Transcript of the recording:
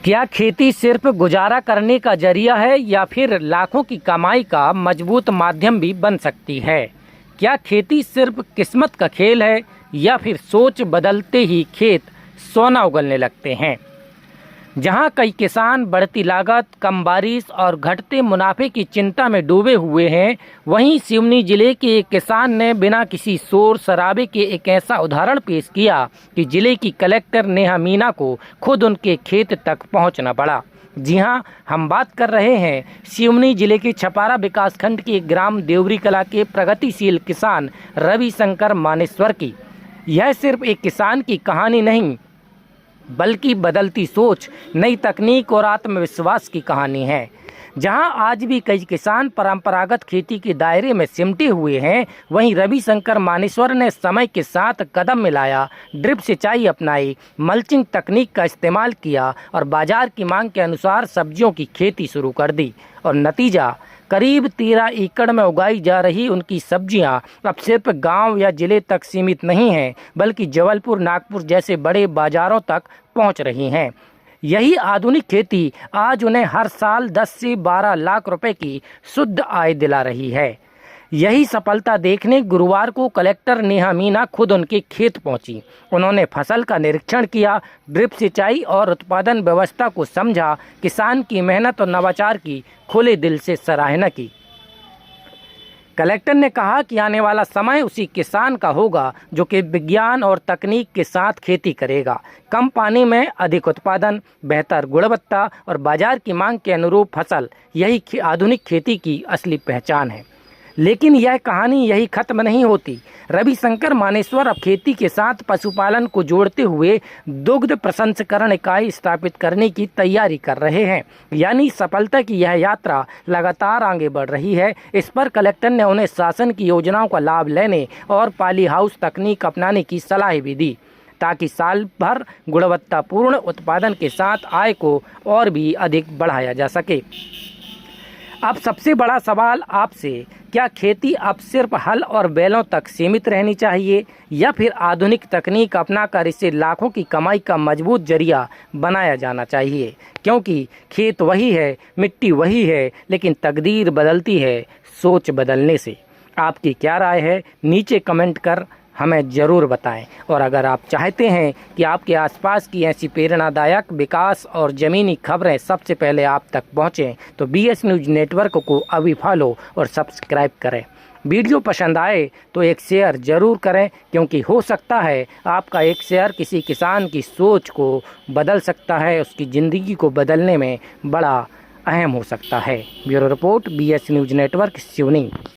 क्या खेती सिर्फ गुजारा करने का जरिया है या फिर लाखों की कमाई का मजबूत माध्यम भी बन सकती है? क्या खेती सिर्फ किस्मत का खेल है या फिर सोच बदलते ही खेत सोना उगलने लगते हैं? जहां कई किसान बढ़ती लागत, कम बारिश और घटते मुनाफे की चिंता में डूबे हुए हैं, वहीं सिवनी जिले के एक किसान ने बिना किसी शोर शराबे के एक ऐसा उदाहरण पेश किया कि जिले की कलेक्टर नेहा मीना को खुद उनके खेत तक पहुंचना पड़ा। जी हां, हम बात कर रहे हैं सिवनी जिले के छपारा विकासखंड के ग्राम देवरी कला के प्रगतिशील किसान रविशंकर मानेश्वर की। यह सिर्फ एक किसान की कहानी नहीं, बल्कि बदलती सोच, नई तकनीक और आत्मविश्वास की कहानी है। जहां आज भी कई किसान परंपरागत खेती के दायरे में सिमटे हुए हैं, वहीं रविशंकर मानेश्वर ने समय के साथ कदम मिलाया, ड्रिप सिंचाई अपनाई, मल्चिंग तकनीक का इस्तेमाल किया और बाजार की मांग के अनुसार सब्जियों की खेती शुरू कर दी। और नतीजा, करीब 13 एकड़ में उगाई जा रही उनकी सब्जियां अब सिर्फ गांव या जिले तक सीमित नहीं हैं, बल्कि जबलपुर, नागपुर जैसे बड़े बाजारों तक पहुंच रही हैं। यही आधुनिक खेती आज उन्हें हर साल 10 से 12 लाख रुपए की शुद्ध आय दिला रही है। यही सफलता देखने गुरुवार को कलेक्टर नेहा मीना खुद उनके खेत पहुंची। उन्होंने फसल का निरीक्षण किया, ड्रिप सिंचाई और उत्पादन व्यवस्था को समझा, किसान की मेहनत और नवाचार की खुले दिल से सराहना की। कलेक्टर ने कहा कि आने वाला समय उसी किसान का होगा जो कि विज्ञान और तकनीक के साथ खेती करेगा। कम पानी में अधिक उत्पादन, बेहतर गुणवत्ता और बाजार की मांग के अनुरूप फसल, यही आधुनिक खेती की असली पहचान है। लेकिन यह कहानी यही खत्म नहीं होती। रविशंकर मानेश्वर अब खेती के साथ पशुपालन को जोड़ते हुए दुग्ध प्रसंस्करण इकाई स्थापित करने की तैयारी कर रहे हैं। यानी सफलता की यह यात्रा लगातार आगे बढ़ रही है। इस पर कलेक्टर ने उन्हें शासन की योजनाओं का लाभ लेने और पॉली हाउस तकनीक अपनाने की सलाह भी दी, ताकि साल भर गुणवत्तापूर्ण उत्पादन के साथ आय को और भी अधिक बढ़ाया जा सके। अब सबसे बड़ा सवाल आपसे, क्या खेती अब सिर्फ हल और बैलों तक सीमित रहनी चाहिए या फिर आधुनिक तकनीक अपनाकर इसे लाखों की कमाई का मजबूत जरिया बनाया जाना चाहिए? क्योंकि खेत वही है, मिट्टी वही है, लेकिन तकदीर बदलती है सोच बदलने से। आपकी क्या राय है? नीचे कमेंट कर हमें ज़रूर बताएं। और अगर आप चाहते हैं कि आपके आसपास की ऐसी प्रेरणादायक विकास और ज़मीनी खबरें सबसे पहले आप तक पहुंचें, तो BS न्यूज़ नेटवर्क को अभी फॉलो और सब्सक्राइब करें। वीडियो पसंद आए तो एक शेयर ज़रूर करें, क्योंकि हो सकता है आपका एक शेयर किसी किसान की सोच को बदल सकता है, उसकी ज़िंदगी को बदलने में बड़ा अहम हो सकता है। Bureau report, BS news network, Seoni.